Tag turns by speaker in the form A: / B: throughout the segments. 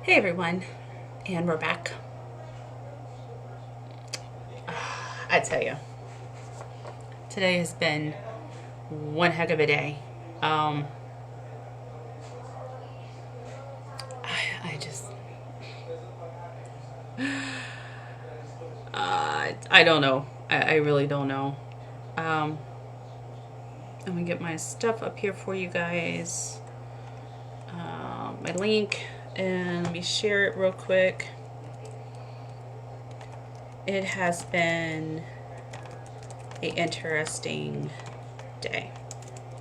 A: Hey everyone, and we're back. I tell you, today has been one heck of a day. Um, I just, I don't know. I really don't know. Um, I'm gonna get my stuff up here for you guys. My link, and let me share it real quick. It has been a interesting day.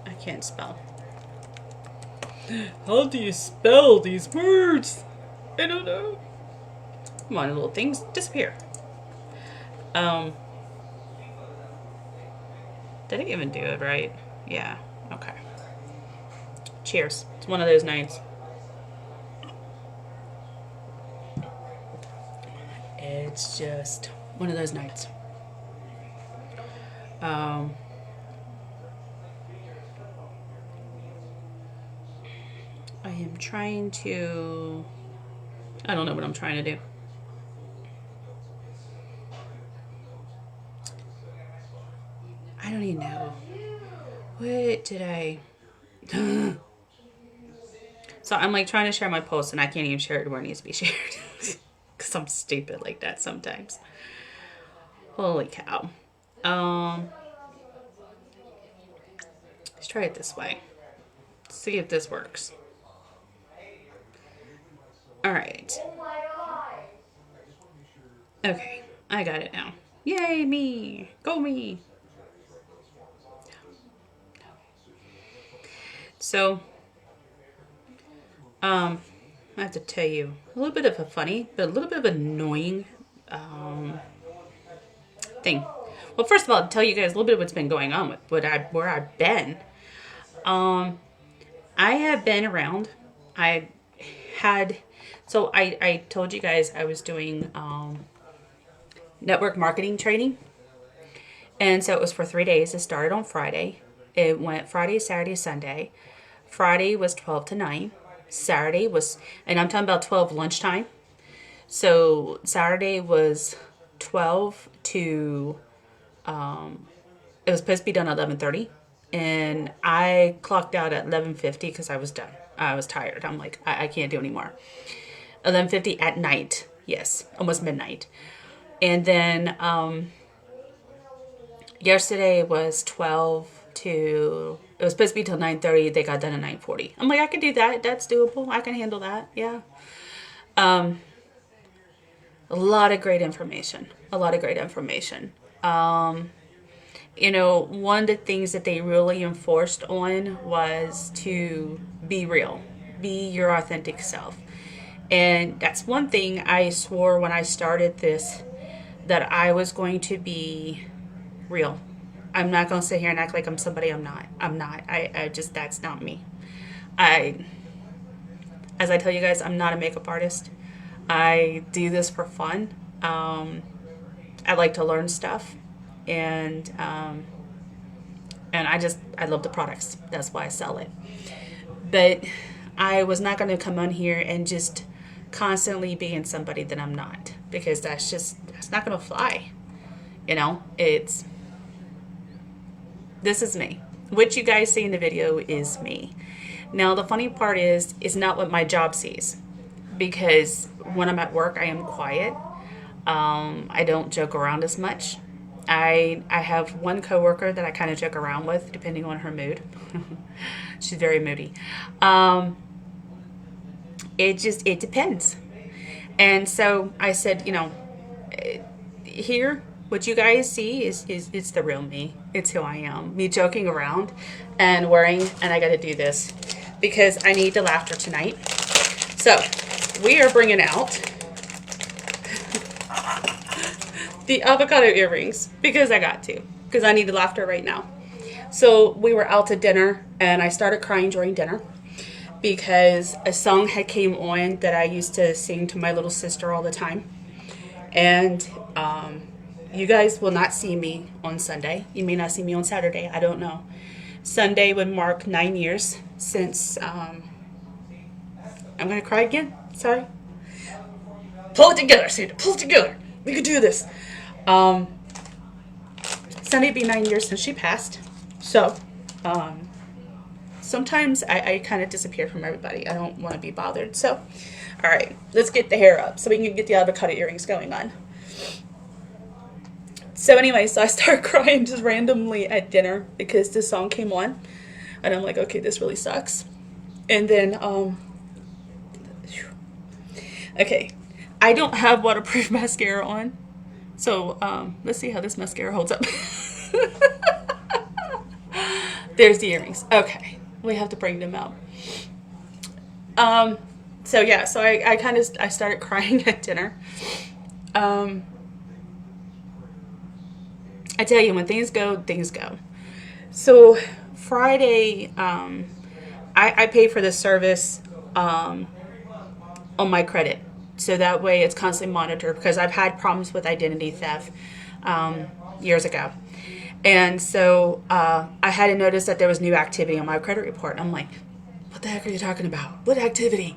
A: I can't spell. How do you spell these words? I don't know. Come on, little things, disappear. Um, did I even do it right? Yeah. Okay. Cheers. It's one of those nights. It's just one of those nights. Um, I am trying to. I don't know what I'm trying to do. I don't even know. What did I. So I'm like trying to share my post and I can't even share it where it needs to be shared. Because I'm stupid like that sometimes. Holy cow. Um, let's try it this way. See if this works. All right. Okay, I got it now. Yay, me! Go me! So, I have to tell you a little bit of a funny, but a little bit of annoying thing. Well, first of all, I'll tell you guys a little bit of what's been going on with where I've been. I have been around. I had, so I told you guys I was doing network marketing training. And so it was for 3 days. It started on Friday. It went Friday, Saturday, Sunday. Friday was 12 to 9. Saturday was, and I'm talking about 12 lunchtime. So Saturday was 12 to, it was supposed to be done at 11:30. And I clocked out at 11:50 because I was done. I was tired. I'm like, I can't do anymore. 11:50 at night. Yes, almost midnight. And then yesterday was 12 to, it was supposed to be till 9:30. They got done at 9:40. I'm like, I can do that. That's doable. I can handle that. Yeah. A lot of great information. A lot of great information. One of the things that they really enforced on was to be real, be your authentic self. And that's one thing I swore when I started this, that I was going to be real. I'm not going to sit here and act like I'm somebody I'm not. I'm not. I just, that's not me. I, as I tell you guys, I'm not a makeup artist. I do this for fun. I like to learn stuff, and I love the products. That's why I sell it. But I was not going to come on here and just constantly being somebody that I'm not, because that's not going to fly. This is me. What you guys see in the video is me. Now the funny part is, it's not what my job sees, because when I'm at work, I am quiet. I don't joke around as much. I have one coworker that I kind of joke around with, depending on her mood. She's very moody. It depends. And so I said, here, what you guys see is it's the real me. It's who I am. Me joking around and worrying, and I got to do this because I need the laughter tonight. So we are bringing out the avocado earrings because I got to, because I need the laughter right now. So we were out to dinner, and I started crying during dinner because a song had came on that I used to sing to my little sister all the time. And you guys will not see me on Sunday. You may not see me on Saturday. I don't know. Sunday would mark 9 years since I'm going to cry again. Sorry. Pull it together, Sandra. Pull it together. We could do this. Sunday be 9 years since she passed. So, sometimes I kind of disappear from everybody. I don't want to be bothered. So, all right, let's get the hair up so we can get the avocado earrings going on. So anyway, so I started crying just randomly at dinner because this song came on. And I'm like, okay, this really sucks. And then, okay, I don't have waterproof mascara on. So let's see how this mascara holds up. There's the earrings. Okay, we have to bring them out. So yeah, so I started crying at dinner. I tell you, when things go, things go. So Friday, I pay for this service on my credit. So that way it's constantly monitored because I've had problems with identity theft years ago. And so I had to notice that there was new activity on my credit report. I'm like, what the heck are you talking about? What activity?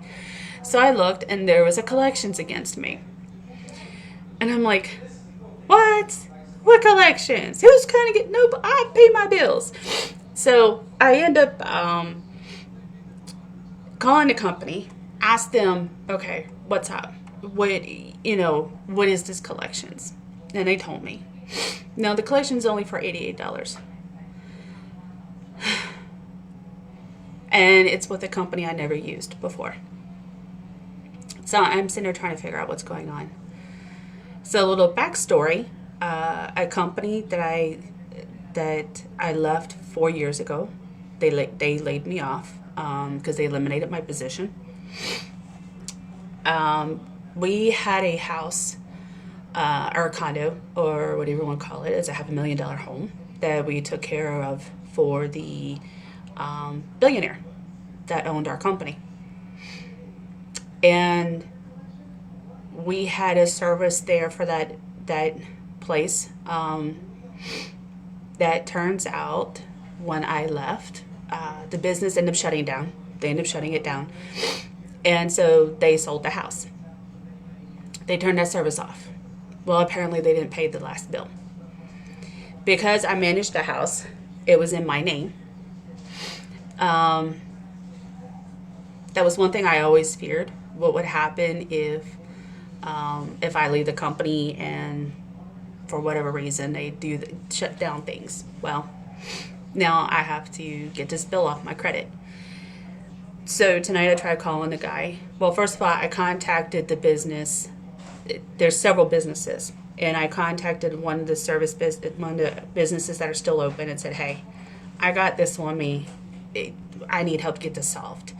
A: So I looked and there was a collections against me. And I'm like, what? What collections? Who's kind of getting, no, I pay my bills. So I end up calling the company, ask them, okay, what's up? What is this collections? And they told me. Now the collection's only for $88. And it's with a company I never used before. So I'm sitting there trying to figure out what's going on. So a little backstory. A company that I left 4 years ago, they laid me off because they eliminated my position. We had a house or a condo or whatever you want to call it. It's a $500,000 home that we took care of for the billionaire that owned our company. And we had a service there for that place. That turns out when I left, the business ended up shutting down. They ended up shutting it down. And so they sold the house. They turned that service off. Well, apparently they didn't pay the last bill. Because I managed the house, it was in my name. That was one thing I always feared. What would happen if I leave the company and for whatever reason they shut down things? Well, now I have to get this bill off my credit. So tonight I tried calling the guy. Well, first of all, I contacted the business. There's several businesses, and I contacted one of the businesses that are still open and said, hey, I got this on me. I need help to get this solved.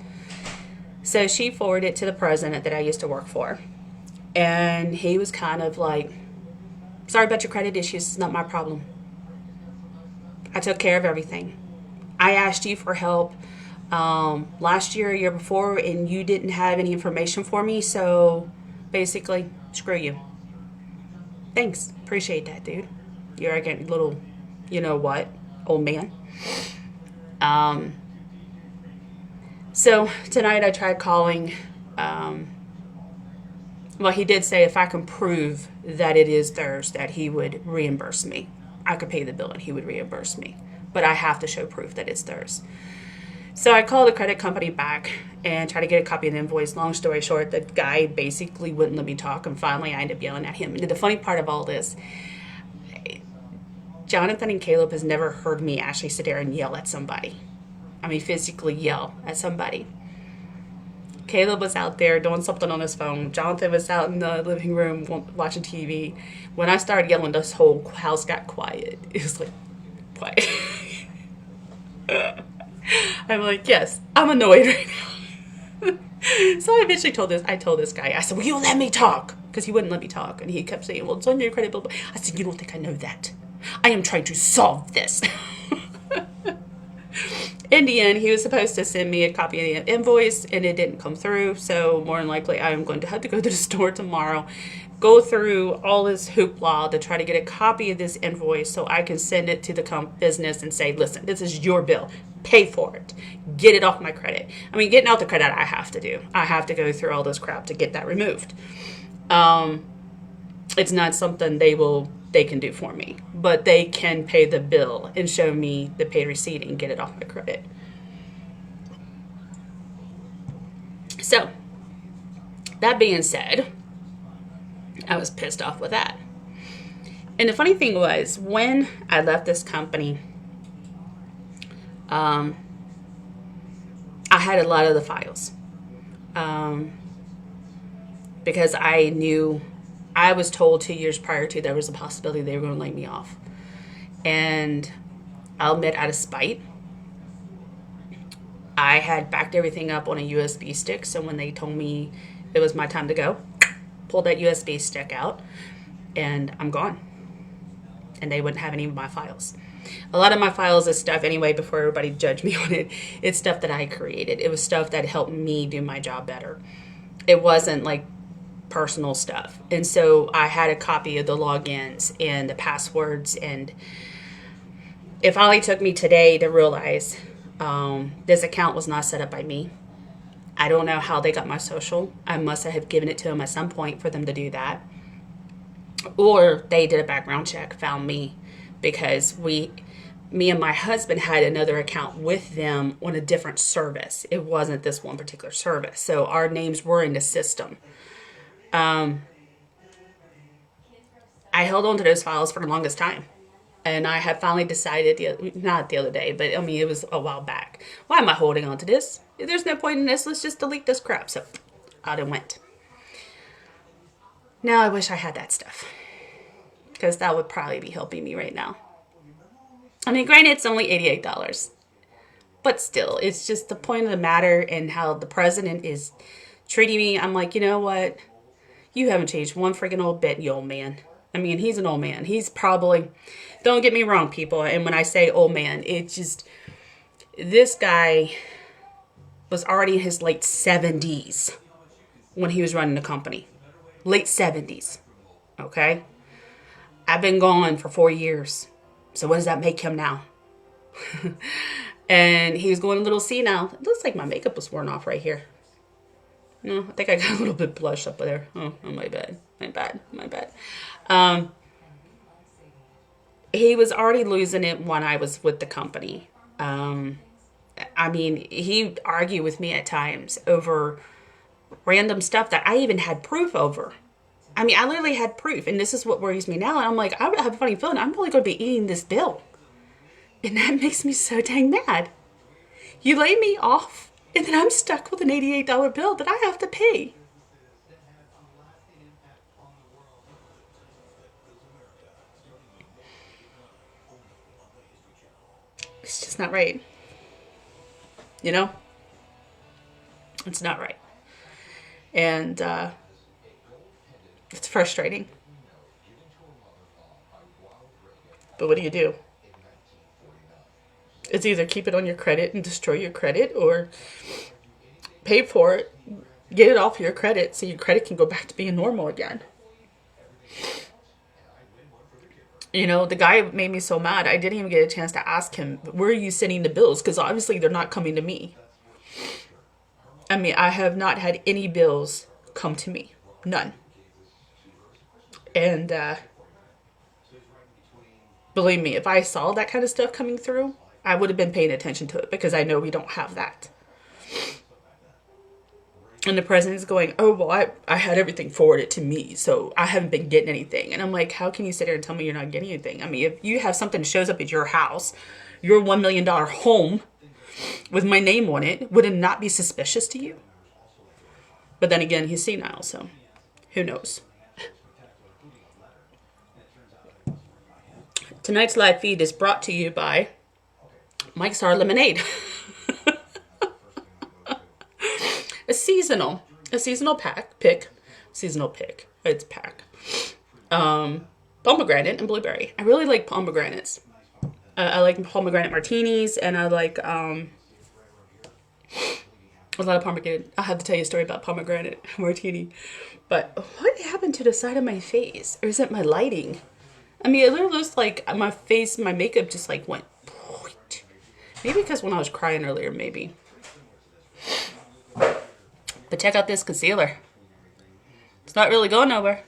A: So she forwarded it to the president that I used to work for. And he was kind of like, sorry about your credit issues. It's not my problem. I took care of everything. I asked you for help last year, year before, and you didn't have any information for me. So basically, screw you. Thanks. Appreciate that, dude. You're a little, you know what, old man. So tonight I tried calling. Well, he did say if I can prove that it is theirs, that he would reimburse me. I could pay the bill and he would reimburse me. But I have to show proof that it's theirs. So I called the credit company back and tried to get a copy of the invoice. Long story short, the guy basically wouldn't let me talk. And finally, I ended up yelling at him. And the funny part of all this, Jonathan and Caleb has never heard me actually sit there and yell at somebody. I mean, physically yell at somebody. Caleb was out there doing something on his phone. Jonathan was out in the living room watching TV. When I started yelling, this whole house got quiet. It was like, quiet. I'm like, yes, I'm annoyed right now. So I eventually told this guy, I said, will you let me talk? Because he wouldn't let me talk. And he kept saying, well, it's on your credit bill. I said, you don't think I know that? I am trying to solve this. In the end, he was supposed to send me a copy of the invoice, and it didn't come through. So more than likely, I am going to have to go to the store tomorrow, go through all this hoopla to try to get a copy of this invoice so I can send it to the business and say, listen, this is your bill. Pay for it. Get it off my credit. I mean, getting out the credit I have to do. I have to go through all this crap to get that removed. It's not something they can do for me, but they can pay the bill and show me the paid receipt and get it off my credit. So, that being said, I was pissed off with that. And the funny thing was, when I left this company, I had a lot of the files. Because I was told 2 years prior to there was a possibility they were going to lay me off. And I'll admit, out of spite, I had backed everything up on a USB stick. So when they told me it was my time to go, pulled that USB stick out, and I'm gone. And they wouldn't have any of my files. A lot of my files is stuff, anyway, before everybody judge me on it, it's stuff that I created. It was stuff that helped me do my job better. It wasn't like personal stuff. And so I had a copy of the logins and the passwords, and it finally took me today to realize this account was not set up by me. I don't know how they got my social. I must have given it to them at some point for them to do that. Or they did a background check, found me, because me and my husband had another account with them on a different service. It wasn't this one particular service. So our names were in the system. I held on to those files for the longest time. And I have finally decided, not the other day, but I mean, it was a while back. Why am I holding on to this? There's no point in this. Let's just delete this crap. So out it went. Now I wish I had that stuff, because that would probably be helping me right now. I mean, granted, it's only $88. But still, it's just the point of the matter and how the president is treating me. I'm like, you know what? You haven't changed one freaking old bit, you old man. I mean, he's an old man. He's probably, don't get me wrong, people. And when I say old man, it's just, this guy was already in his late 70s when he was running the company. Late 70s. Okay? I've been gone for 4 years. So what does that make him now? And he was going a little senile. It looks like my makeup was worn off right here. No, I think I got a little bit blush up there. Oh, my bad. My bad. He was already losing it when I was with the company. I mean, he argued with me at times over random stuff that I even had proof over. I mean, I literally had proof, and this is what worries me now. And I'm like, I have a funny feeling I'm probably going to be eating this bill. And that makes me so dang mad. You lay me off, and then I'm stuck with an $88 bill that I have to pay. It's just not right. You know? It's not right. And it's frustrating. But what do? It's either keep it on your credit and destroy your credit, or pay for it, get it off your credit so your credit can go back to being normal again. You know, the guy made me so mad, I didn't even get a chance to ask him, where are you sending the bills? Because obviously they're not coming to me. I mean, I have not had any bills come to me. None. And believe me, if I saw that kind of stuff coming through, I would have been paying attention to it, because I know we don't have that. And the president's going, oh, well, I had everything forwarded to me, so I haven't been getting anything. And I'm like, how can you sit there and tell me you're not getting anything? I mean, if you have something that shows up at your house, your $1 million home with my name on it, would it not be suspicious to you? But then again, he's senile, so who knows? Tonight's live feed is brought to you by Mike's Hard Lemonade. A seasonal pick. It's pack. Pomegranate and blueberry. I really like pomegranates. I like pomegranate martinis, and I like a lot of pomegranate. I'll have to tell you a story about pomegranate martini. But what happened to the side of my face? Or is it my lighting? I mean, it literally looks like my face, my makeup just like went. Maybe because when I was crying earlier, maybe. But check out this concealer. It's not really going nowhere.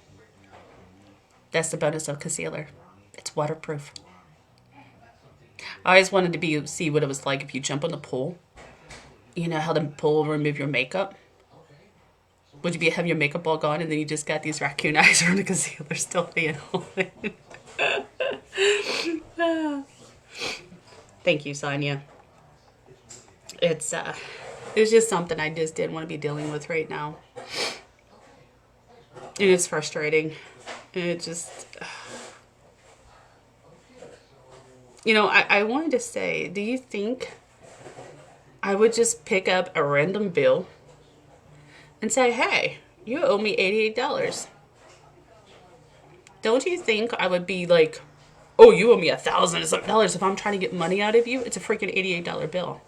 A: That's the bonus of concealer. It's waterproof. I always wanted to see what it was like if you jump in the pool. You know how the pool will remove your makeup? Would you have your makeup all gone and then you just got these raccoon eyes from the concealer still being on? Thank you, Sonia. It's just something I just didn't want to be dealing with right now. And it's frustrating. And it just... You know, I wanted to say, do you think I would just pick up a random bill and say, hey, you owe me $88? Don't you think I would be like, oh, you owe me $1,000 and something dollars if I'm trying to get money out of you? It's a freaking $88 bill.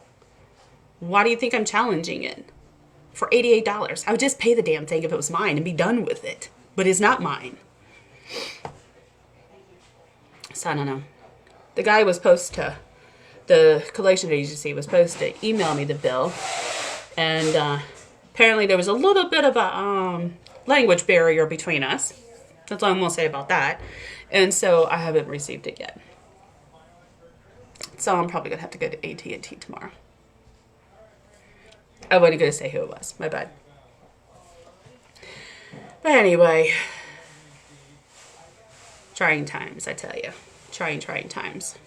A: Why do you think I'm challenging it? For $88. I would just pay the damn thing if it was mine and be done with it. But it's not mine. So I don't know. The guy was supposed to, the collection agency was supposed to email me the bill. And apparently there was a little bit of a language barrier between us. That's all I'm going to say about that. And so I haven't received it yet. So I'm probably going to have to go to AT&T tomorrow. I wasn't going to say who it was. My bad. But anyway, trying times, I tell you. Trying times.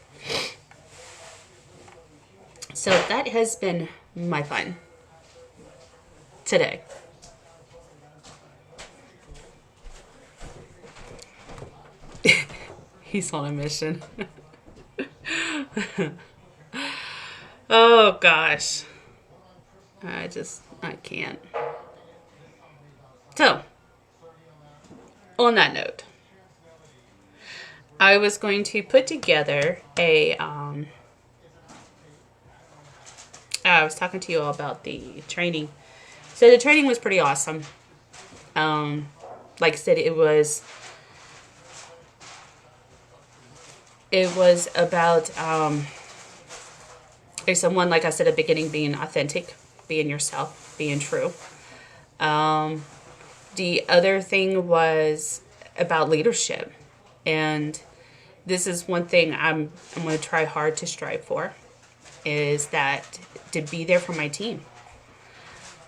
A: So that has been my fun today. He's on a mission. Oh gosh. I can't. So, on that note, I was going to put together I was talking to you all about the training. So the training was pretty awesome. Like I said, it was about there's someone, like I said at the beginning, being authentic, being yourself, being true. The other thing was about leadership. And this is one thing I'm going to try hard to strive for, is that to be there for my team.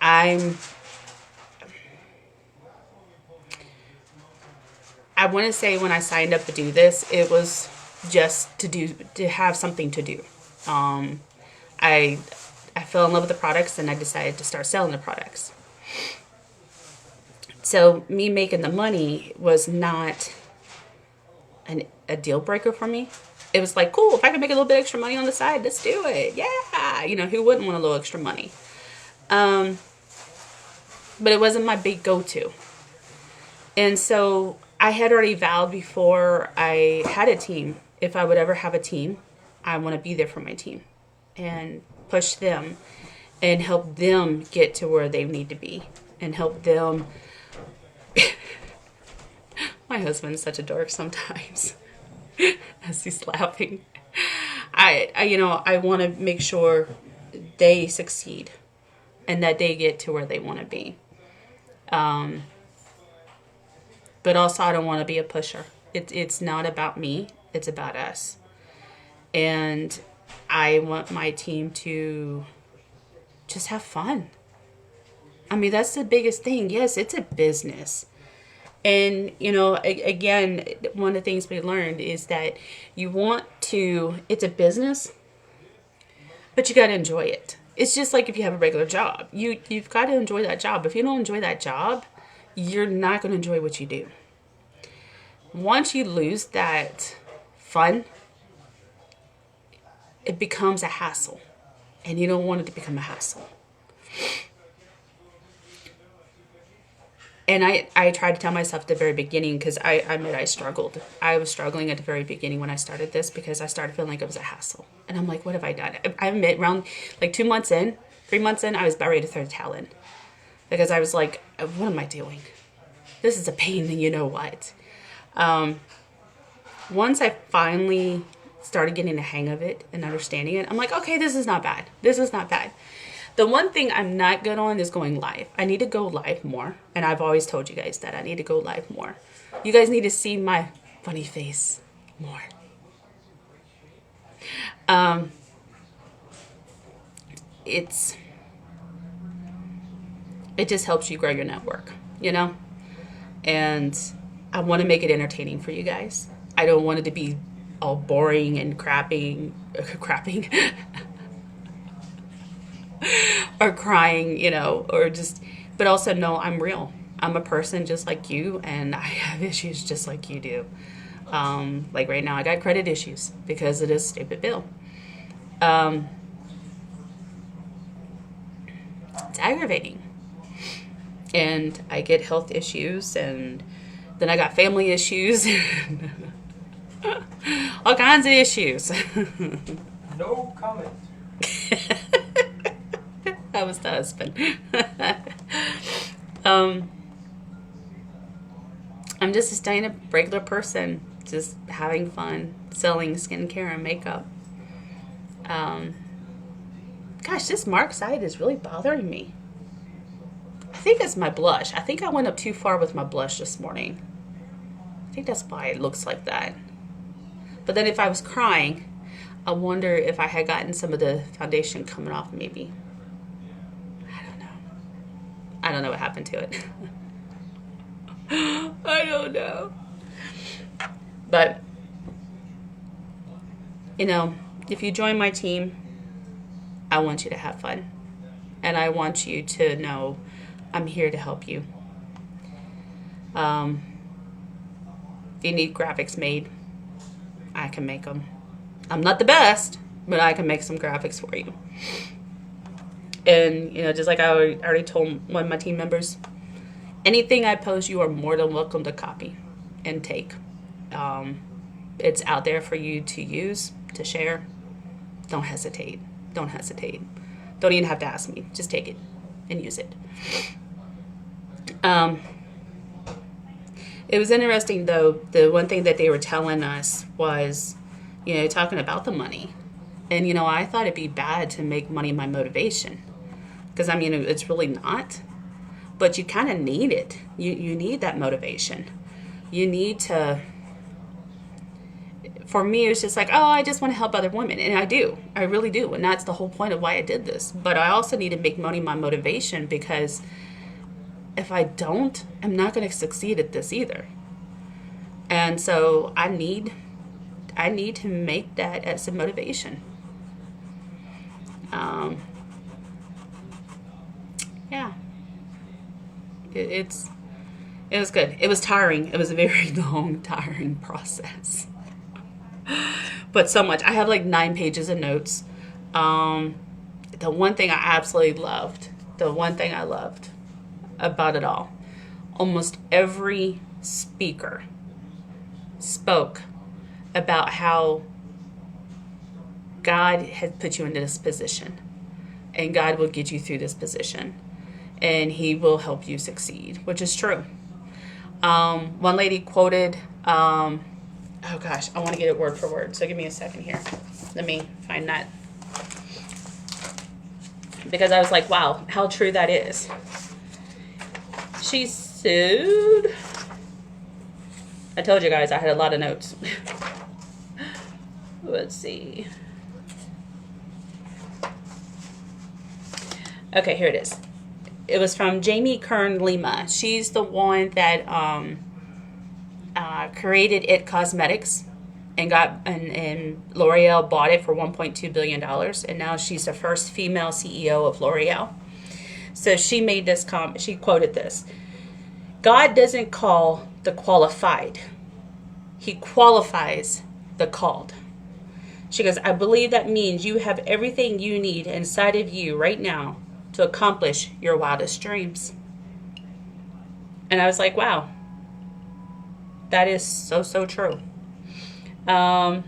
A: I want to say when I signed up to do this, it was just to have something to do. I fell in love with the products and I decided to start selling the products. So me making the money was not a deal breaker for me. It was like, cool, if I can make a little bit extra money on the side, let's do it. Yeah. You know, who wouldn't want a little extra money? But it wasn't my big go-to. And so I had already vowed before I had a team, if I would ever have a team, I want to be there for my team and push them and help them get to where they need to be and help them. My husband's such a dork sometimes. As he's laughing. I want to make sure they succeed and that they get to where they want to be. But also I don't want to be a pusher. It's not about me. It's about us. And I want my team to just have fun. I mean, that's the biggest thing. Yes, it's a business. And, you know, again, one of the things we learned is that it's a business, but you got to enjoy it. It's just like if you have a regular job. You've got to enjoy that job. If you don't enjoy that job, you're not going to enjoy what you do. Once you lose that fun, it becomes a hassle. And you don't want it to become a hassle. And I tried to tell myself at the very beginning, because I admit I struggled. I was struggling at the very beginning when I started this, because I started feeling like it was a hassle. And I'm like, what have I done? I admit, around like 3 months in, I was about ready to throw the towel in. Because I was like, what am I doing? This is a pain, and you know what? Once I finally started getting the hang of it and understanding it, I'm like, okay, this is not bad. This is not bad. The one thing I'm not good on is going live. I need to go live more. And I've always told you guys that I need to go live more. You guys need to see my funny face more. It just helps you grow your network, you know? And I want to make it entertaining for you guys. I don't want it to be all boring and crapping or crying, you know, or just, but also know I'm real. I'm a person just like you, and I have issues just like you do. Like right now, I got credit issues because of this stupid bill. It's aggravating. And I get health issues, and then I got family issues. All kinds of issues.
B: No comment.
A: That was the husband. I'm just staying a regular person, just having fun, selling skincare and makeup. Gosh, this mark side is really bothering me. I think it's my blush. I think I went up too far with my blush this morning. I think that's why it looks like that. But then if I was crying, I wonder if I had gotten some of the foundation coming off maybe. I don't know. I don't know what happened to it. I don't know. But, you know, if you join my team, I want you to have fun. And I want you to know I'm here to help you. If you need graphics made, I can make them. I'm not the best, but I can make some graphics for you. And, you know, just like I already told one of my team members, anything I post, you are more than welcome to copy and take. It's out there for you to use, to share. Don't hesitate. Don't hesitate. Don't even have to ask me. Just take it and use it. It was interesting, though. The one thing that they were telling us was, you know, talking about the money. And, you know, I thought it'd be bad to make money my motivation. Because, I mean, it's really not. But you kind of need it. You need that motivation. You need to... For me, it's just like, oh, I just want to help other women. And I do. I really do. And that's the whole point of why I did this. But I also need to make money my motivation, because if I don't, I'm not going to succeed at this either. And so I need to make that as a motivation. Yeah. It was good. It was tiring. It was a very long, tiring process. But so much. I have like 9 pages of notes. The one thing I absolutely loved, about it all, almost every speaker spoke about how God had put you into this position, and God will get you through this position, and He will help you succeed, which is true. One lady quoted, oh gosh, I want to get it word for word, so give me a second here. Let me find that. Because I was like, wow, how true that is. She sued. I told you guys I had a lot of notes. Let's see. Okay, here it is. It was from Jamie Kern Lima. She's the one that created It Cosmetics, and L'Oreal bought it for $1.2 billion. And now she's the first female CEO of L'Oreal. So she made this comment. She quoted this: God doesn't call the qualified. He qualifies the called. She goes, I believe that means you have everything you need inside of you right now to accomplish your wildest dreams. And I was like, wow, that is so, so true. Then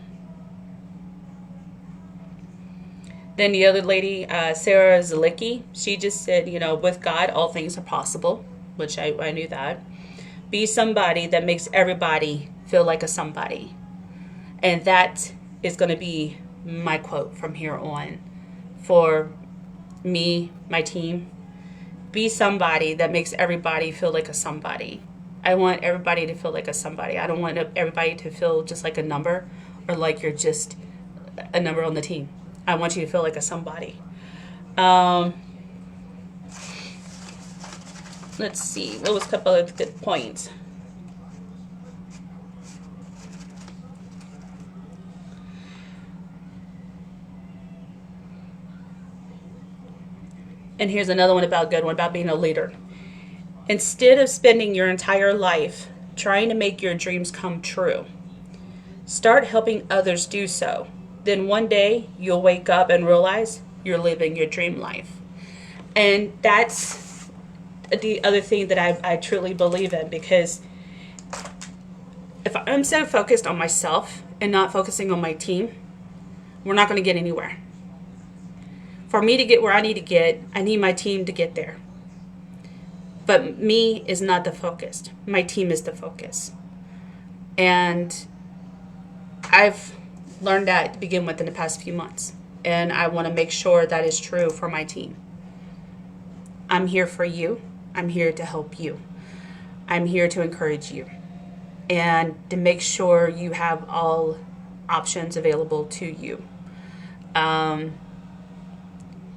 A: the other lady, Sarah Zalicki, she just said, you know, with God, all things are possible, which I knew that. Be somebody that makes everybody feel like a somebody. And that is going to be my quote from here on for me, my team, be somebody that makes everybody feel like a somebody. I want everybody to feel like a somebody. I don't want everybody to feel just like a number or like you're just a number on the team. I want you to feel like a somebody. Let's see. What was a couple of good points? And here's another one about good one about being a leader. Instead of spending your entire life trying to make your dreams come true, start helping others do so. Then one day you'll wake up and realize you're living your dream life. And that's the other thing that I truly believe in, because if I'm so focused on myself and not focusing on my team, we're not going to get anywhere. For me to get where I need to get, I need my team to get there. But me is not the focus. My team is the focus. And I've learned that to begin with in the past few months. And I want to make sure that is true for my team. I'm here for you. I'm here to help you. I'm here to encourage you. And to make sure you have all options available to you.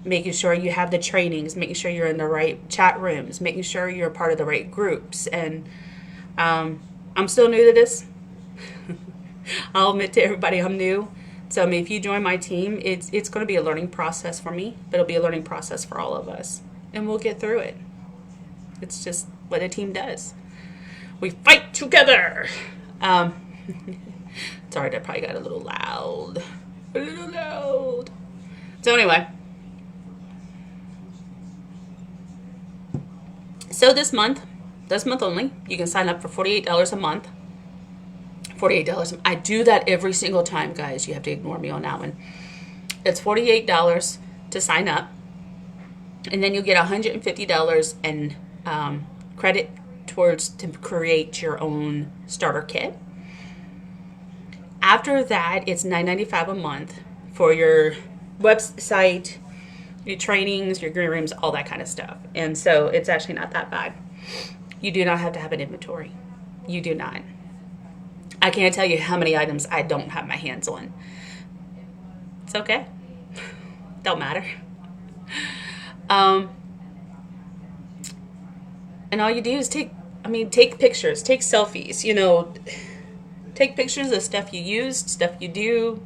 A: Making sure you have the trainings, making sure you're in the right chat rooms, making sure you're a part of the right groups. And I'm still new to this. I'll admit to everybody I'm new. So I mean, if you join my team, it's going to be a learning process for me, but it'll be a learning process for all of us. And we'll get through it. It's just what a team does. We fight together. Sorry, that probably got a little loud. A little loud. So anyway. So this month only, you can sign up for $48 a month. $48. I do that every single time, guys. You have to ignore me on that one. It's $48 to sign up. And then you'll get $150 in credit towards to create your own starter kit. After that, it's $9.95 a month for your website, your trainings, your green rooms, all that kind of stuff. And so it's actually not that bad. You do not have to have an inventory. You do not. I can't tell you how many items I don't have my hands on. It's okay. Don't matter. And all you do is take pictures, take selfies, take pictures of stuff you used, stuff you do.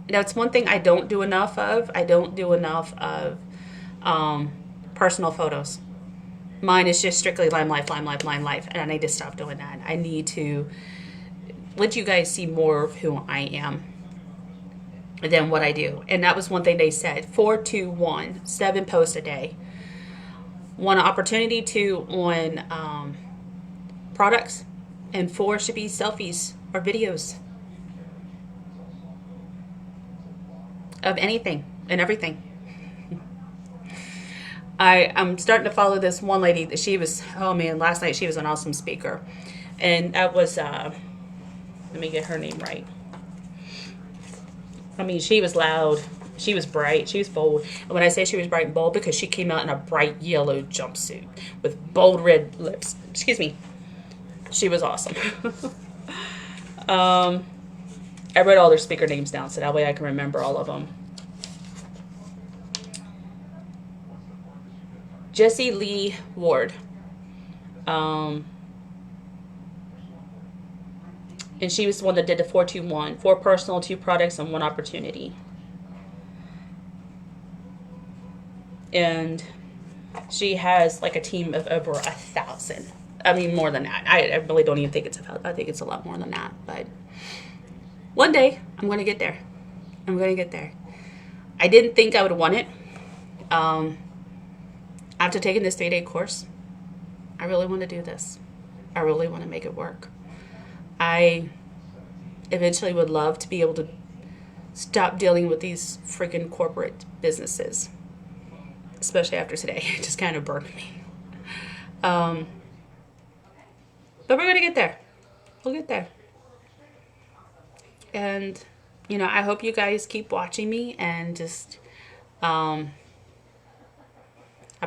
A: That's one thing I don't do enough of. I don't do enough of personal photos. Mine is just strictly lime life, and I need to stop doing that. I need to let you guys see more of who I am than what I do. And that was one thing they said, 4-2-1, 7 posts a day. 1 opportunity, 2 on products, and 4 should be selfies or videos of anything and everything. I'm starting to follow this one lady that last night she was an awesome speaker. And that was, let me get her name right. She was loud. She was bright. She was bold. And when I say she was bright and bold, because she came out in a bright yellow jumpsuit with bold red lips. Excuse me. She was awesome. I wrote all their speaker names down so that way I can remember all of them. Jessie Lee Ward. And she was the one that did the 4-2-1. 4 personal, 2 products, and 1 opportunity. And she has like a team of over 1,000. More than that. I really don't even think it's 1,000. I think it's a lot more than that. But one day, I'm going to get there. I didn't think I would want it. After taking this 3-day course, I really want to do this. I really want to make it work. I eventually would love to be able to stop dealing with these freaking corporate businesses. Especially after today. It just kind of burned me. But we're going to get there. We'll get there. And, I hope you guys keep watching me and just I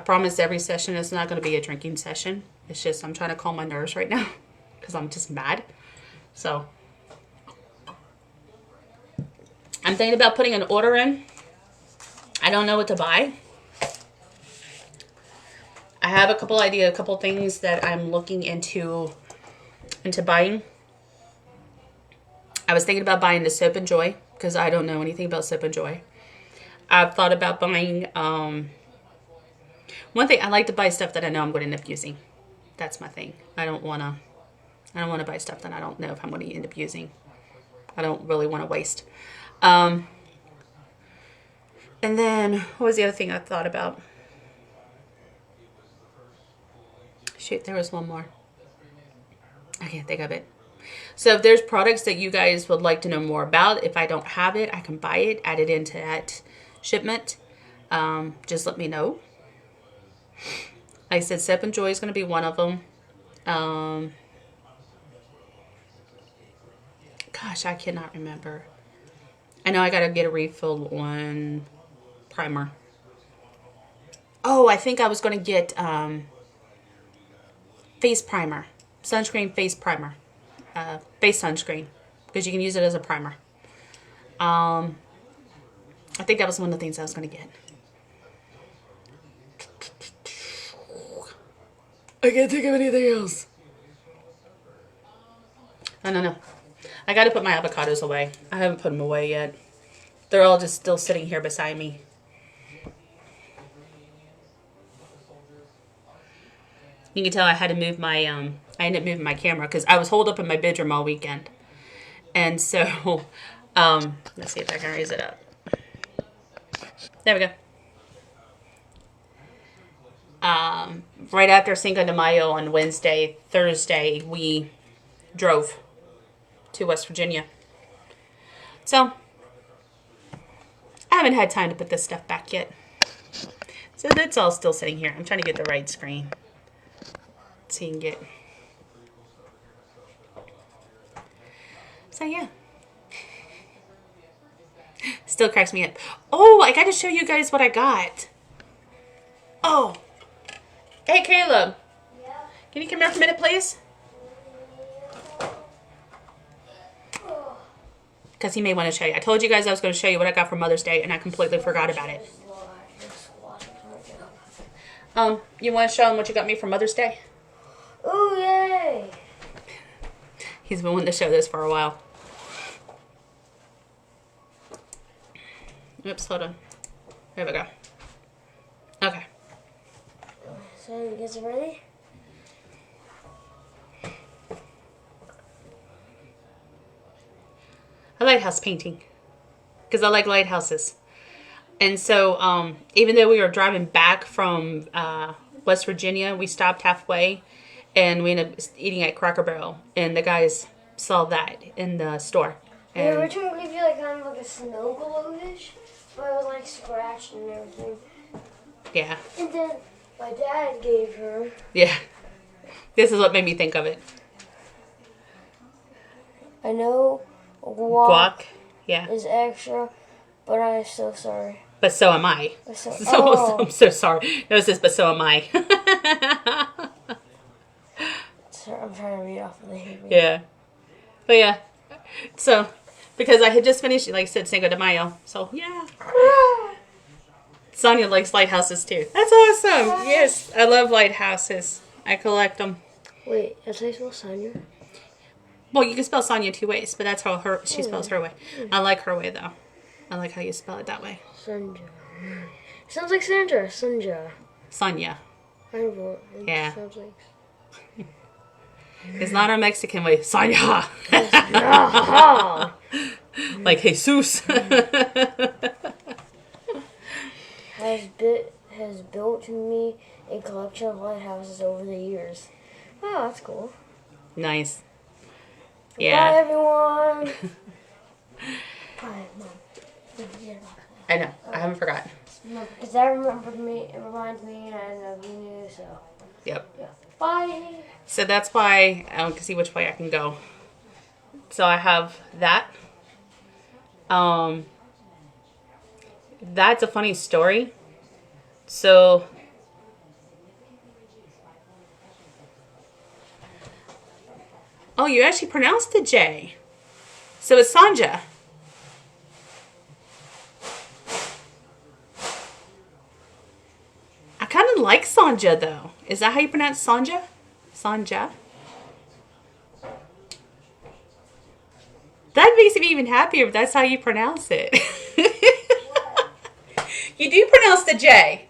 A: promise every session is not going to be a drinking session. It's just I'm trying to calm my nerves right now because I'm just mad. So I'm thinking about putting an order in. I don't know what to buy. I have a couple things that I'm looking into buying. I was thinking about buying the Soap and Joy because I don't know anything about Soap and Joy. I've thought about buying, one thing, I like to buy stuff that I know I'm going to end up using. That's my thing. I don't want to buy stuff that I don't know if I'm going to end up using. I don't really want to waste. And then, what was the other thing I thought about? Shoot, there was one more. I can't think of it. So if there's products that you guys would like to know more about, if I don't have it, I can buy it, add it into that shipment. Just let me know. Like I said, Soap and Joy is going to be one of them. Gosh, I cannot remember. I know I got to get a refill on primer. Oh, I think I was going to get face primer. Sunscreen face primer. Face sunscreen. Because you can use it as a primer. I think that was one of the things I was going to get. I can't think of anything else. I don't know. I got to put my avocados away. I haven't put them away yet. They're all just still sitting here beside me. You can tell I had to move my, I ended up moving my camera because I was holed up in my bedroom all weekend. And so, let's see if I can raise it up. There we go. Right after Cinco de Mayo on Thursday, we drove to West Virginia. So, I haven't had time to put this stuff back yet. So that's all still sitting here. I'm trying to get the right screen. So you can get. So yeah. Still cracks me up. Oh, I got to show you guys what I got. Oh. Hey, Caleb. Yeah? Can you come here for a minute, please? Because he may want to show you. I told you guys I was going to show you what I got for Mother's Day, and I completely forgot about it. You want to show him what you got me for Mother's Day?
C: Oh, yay!
A: He's been wanting to show this for a while. Oops, hold on. There we go. Okay.
C: So, you guys ready?
A: I lighthouse painting because I like lighthouses. And so even though we were driving back from West Virginia, we stopped halfway and we ended up eating at Cracker Barrel. And the guys saw that in the store.
C: And
A: And
C: the original gave you like kind of like a snow globe-ish, but it was like scratched and everything.
A: yeah,
C: And then my dad gave her.
A: yeah. This is what made me think of it.
C: I know
A: Guac, yeah.
C: is extra, but I'm so sorry.
A: But so am I.
C: So,
A: So I'm so sorry. No, it says, but so am I.
C: Sorry, I'm trying to read off of the Hebrew.
A: Yeah. But yeah. So, because I had just finished, like I said, Cinco de Mayo. So, yeah. Sonia likes lighthouses too. That's awesome. Yes, I love lighthouses. I collect them.
C: Wait, that's how you spell Sonia?
A: Well, you can spell Sonia two ways, but that's how she spells her way. I like her way, though. I like how you spell it that way.
C: Sanja. Sounds like Sandra. Sanja.
A: Sonia.
C: I know.
A: Yeah.
C: Sounds like.
A: It's not our Mexican way. Sonia.
C: Aha!
A: Like Jesus.
C: has built me a collection of lighthouses over the years. Oh, that's cool.
A: Nice.
C: Bye,
A: Yeah.
C: everyone. Bye, Mom. Yeah.
A: I know. I haven't forgotten.
C: Because that remembered me. It reminds me, and I know you knew. So.
A: Yep.
C: Yeah. Bye.
A: So that's why I can see which way I can go. So I have that. That's a funny story. So, oh, you actually pronounced the J. So it's Sanja. I kind of like Sanja, though. Is that how you pronounce Sanja? Sanja? That makes me even happier if that's how you pronounce it. You do pronounce the J.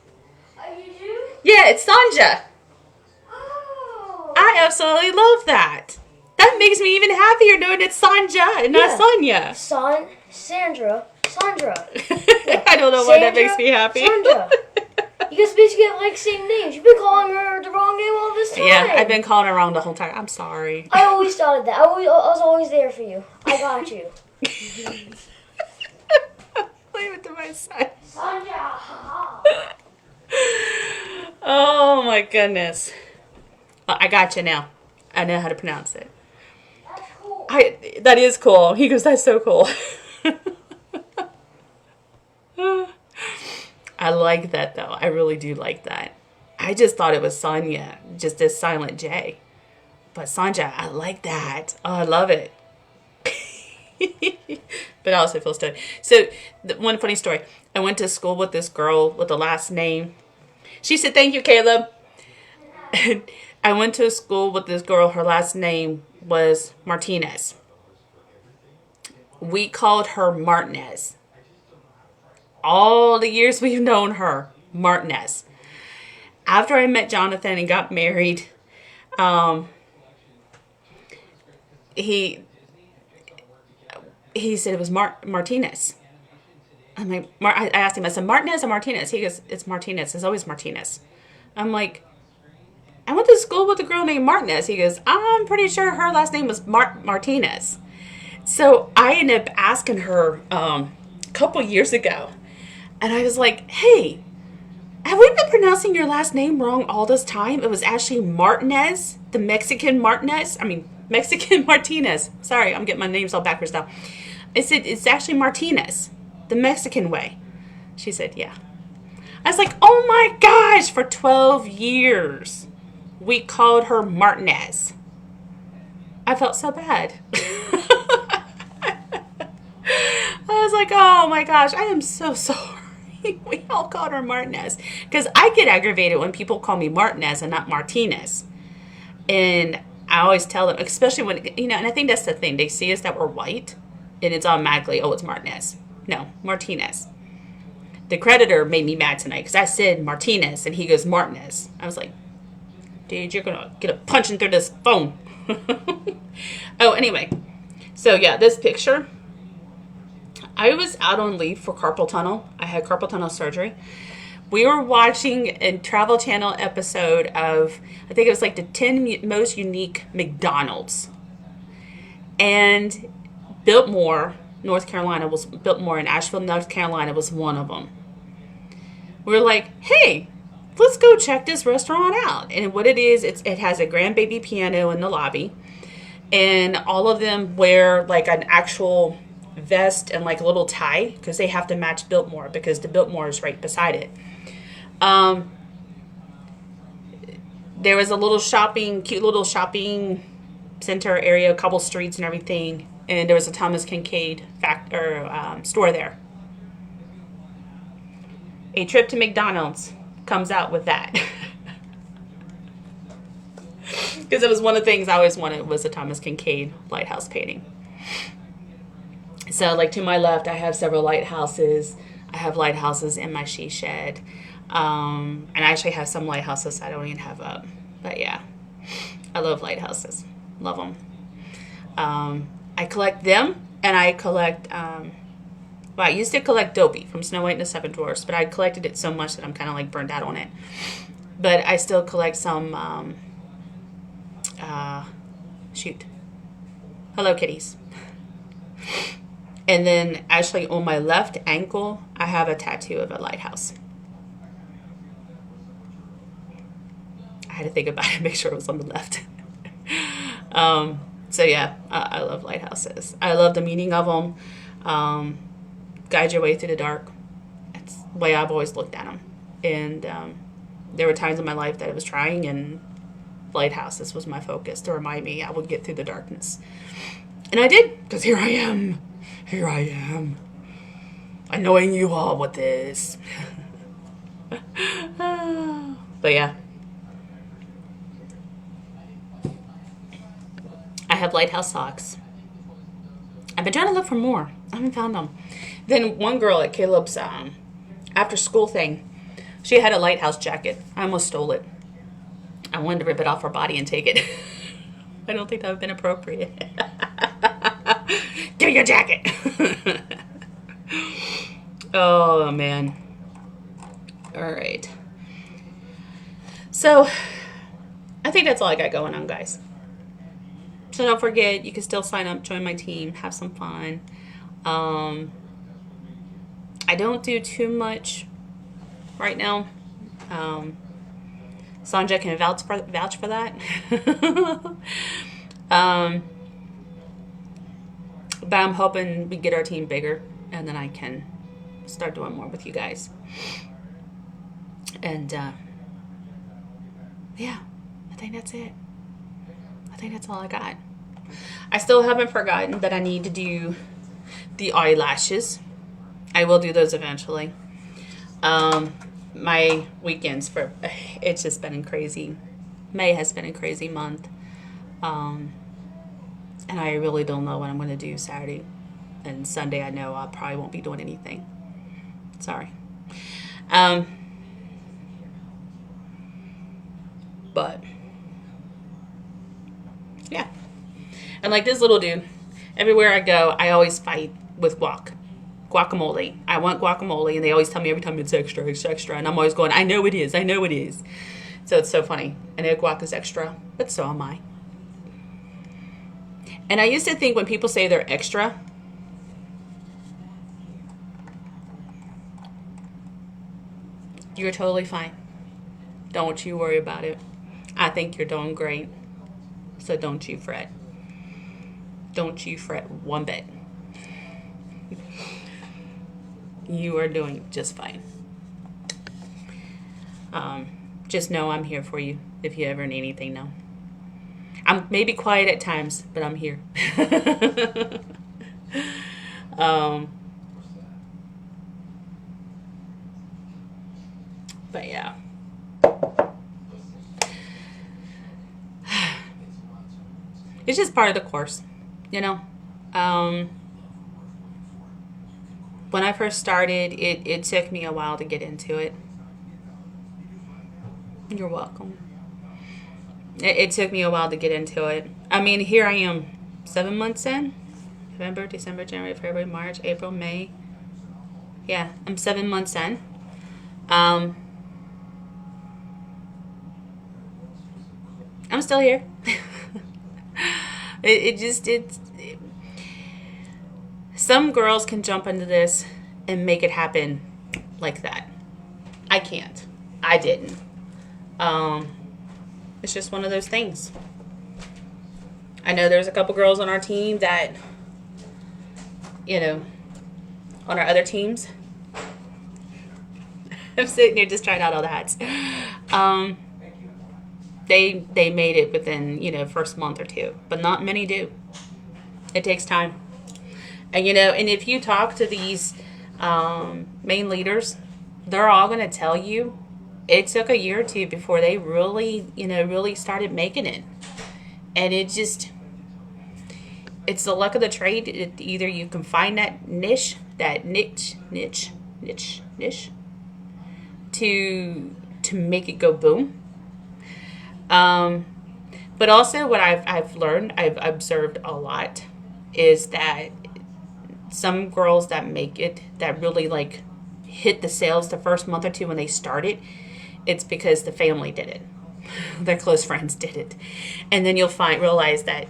C: Oh, you do?
A: Yeah, it's Sanja.
C: Oh.
A: I absolutely love that. That makes me even happier knowing it's Sanja and not Sonia.
C: Sandra.
A: I don't know why that makes me happy.
C: Sandra. You guys basically have like same names. You've been calling her the wrong name all this time.
A: Yeah, I've been calling her wrong the whole time. I'm sorry.
C: I always thought of that. I was always there for you. I got you.
A: Leave it to my side.
C: Sandra.
A: Oh my goodness. Well, I got you now. I know how to pronounce it.
C: That's cool.
A: That is cool. He goes, that's so cool. I like that though. I really do like that. I just thought it was Sonia, just this silent J. But Sanja, I like that. Oh, I love it. But I also feel stupid. So, one funny story. I went to school with this girl with the last name. She said, thank you, Caleb. I went to school with this girl. Her last name was Martinez. We called her Martinez. All the years we've known her, Martinez. After I met Jonathan and got married, he said it was Martinez. I'm like, I asked him, I said, Martinez or Martinez? He goes, it's Martinez. It's always Martinez. I'm like, I went to school with a girl named Martinez. He goes, I'm pretty sure her last name was Martinez. So I ended up asking her a couple years ago. And I was like, hey, have we been pronouncing your last name wrong all this time? It was actually Martinez, the Mexican Martinez. Mexican Martinez. Sorry, I'm getting my names all backwards now. I said, it's actually Martinez, the Mexican way. She said, yeah. I was like, oh my gosh, for 12 years, we called her Martinez. I felt so bad. I was like, oh my gosh, I am so sorry. We all called her Martinez. Because I get aggravated when people call me Martinez and not Martinez. And I always tell them, especially when, and I think that's the thing. They see us that we're white, and it's automatically, oh, it's Martinez. No, Martinez. The creditor made me mad tonight because I said Martinez, and he goes Martinez. I was like, dude, you're going to get a punching through this phone. Oh, anyway. So, yeah, this picture. I was out on leave for carpal tunnel. I had carpal tunnel surgery. We were watching a Travel Channel episode of, I think it was like the 10 most unique McDonald's. And Biltmore, North Carolina, Biltmore in Asheville, North Carolina was one of them. We were like, hey, let's go check this restaurant out. And what it is, it has a grandbaby piano in the lobby. And all of them wear like an actual vest and like a little tie because they have to match Biltmore because the Biltmore is right beside it. There was a cute little shopping center area, a couple streets and everything, and there was a Thomas Kincaid store there. A trip to McDonald's comes out with that. Because it was one of the things I always wanted was a Thomas Kincaid lighthouse painting. So, like, to my left, I have several lighthouses. I have lighthouses in my she shed. And I actually have some lighthouses I don't even have up. But, yeah, I love lighthouses. Love them. I collect them, and I collect... I used to collect Dopey from Snow White and the Seven Dwarfs, but I collected it so much that I'm kind of, like, burned out on it. But I still collect some... Hello Kitties. And then actually on my left ankle, I have a tattoo of a lighthouse. I had to think about it, make sure it was on the left. So yeah, I love lighthouses. I love the meaning of them. Guide your way through the dark. way I've always looked at them. And there were times in my life that I was trying, and Lighthouse, this was my focus to remind me I would get through the darkness. And I did, because here I am. Here I am. Annoying you all with this. But yeah. I have Lighthouse socks. I've been trying to look for more. I haven't found them. Then one girl at Caleb's after school thing, she had a Lighthouse jacket. I almost stole it. I wanted to rip it off her body and take it. I don't think that would have been appropriate. Give me your jacket. Oh, man. All right. So, I think that's all I got going on, guys. So don't forget, you can still sign up, join my team, have some fun. I don't do too much right now. Sanja can vouch for that. But I'm hoping we get our team bigger, and then I can start doing more with you guys. And yeah, I think that's it. I think that's all I got. I still haven't forgotten that I need to do the eyelashes. I will do those eventually. My weekends it's just been crazy. May has been a crazy month. And I really don't know what I'm going to do Saturday. And Sunday I know I probably won't be doing anything. Sorry. But yeah. And like this little dude, everywhere I go, I always fight with guacamole. I want guacamole, and they always tell me every time it's extra, it's extra. And I'm always going, I know it is, I know it is. So it's so funny. I know guac is extra, but so am I. And I used to think when people say they're extra, you're totally fine. Don't you worry about it. I think you're doing great. So don't you fret. Don't you fret one bit. You are doing just fine. Just know I'm here for you if you ever need anything now. I'm maybe quiet at times, but I'm here. But yeah. It's just part of the course, you know. When I first started, it took me a while to get into it. You're welcome. It took me a while to get into it. I mean, here I am, 7 months in. November, December, January, February, March, April, May. Yeah, I'm 7 months in. I'm still here. Some girls can jump into this and make it happen like that. I can't. I didn't. It's just one of those things. I know there's a couple girls on our team that, you know, on our other teams. I'm sitting there just trying out all the hats. They made it within, you know, first month or two, but not many do. It takes time. And, you know, and if you talk to these main leaders, they're all going to tell you it took a year or two before they really, you know, really started making it. And it's the luck of the trade. Either you can find that niche to make it go boom. But also what I've learned, I've observed a lot, is that some girls that make it, that really like hit the sales the first month or two when they started, it's because the family did it. Their close friends did it. And then you'll realize that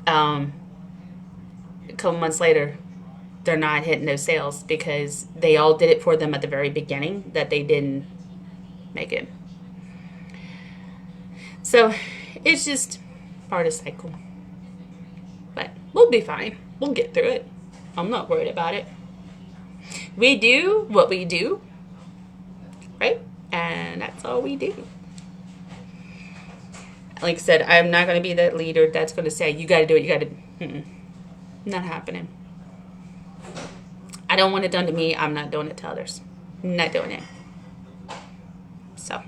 A: a couple months later, they're not hitting those sales because they all did it for them at the very beginning, that they didn't make it. So it's just part of the cycle. But we'll be fine. We'll get through it. I'm not worried about it. We do what we do And that's all we do. Like I said, I'm not going to be that leader that's going to say, you got to do it, you got to... Not happening. I don't want it done to me. I'm not doing it to others. Not doing it. So.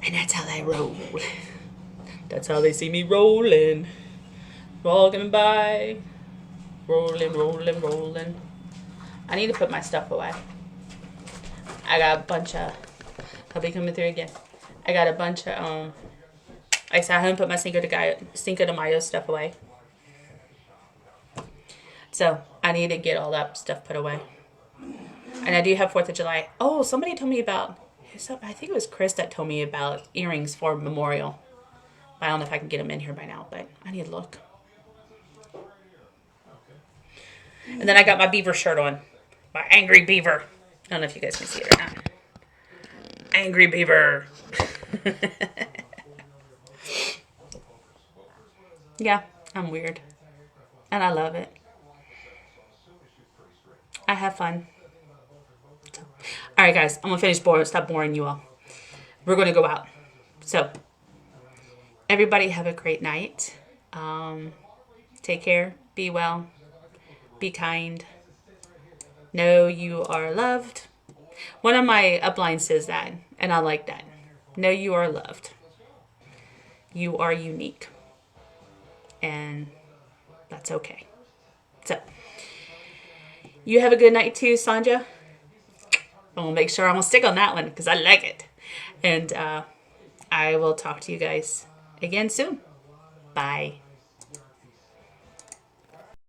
A: And that's how I roll. That's how they see me rolling. Walking by. Rolling, rolling, rolling. I need to put my stuff away. I got a bunch of... I'll be coming through again. I got a bunch of... Like I said, I haven't put my Cinco de Mayo stuff away. So, I need to get all that stuff put away. And I do have 4th of July. Oh, somebody told me about... I think it was Chris that told me about earrings for Memorial. I don't know if I can get them in here by now, but I need to look. And then I got my beaver shirt on. My angry beaver. I don't know if you guys can see it or not. Angry beaver. Yeah, I'm weird. And I love it. I have fun. So. All right, guys. I'm going to finish stop boring you all. We're going to go out. So, everybody have a great night. Take care. Be well. Be kind. Know you are loved. One of my uplines says that, and I like that. Know you are loved. You are unique. And that's okay. So, you have a good night too, Sandra. I'm going to make sure I'm going to stick on that one because I like it. And I will talk to you guys again soon. Bye.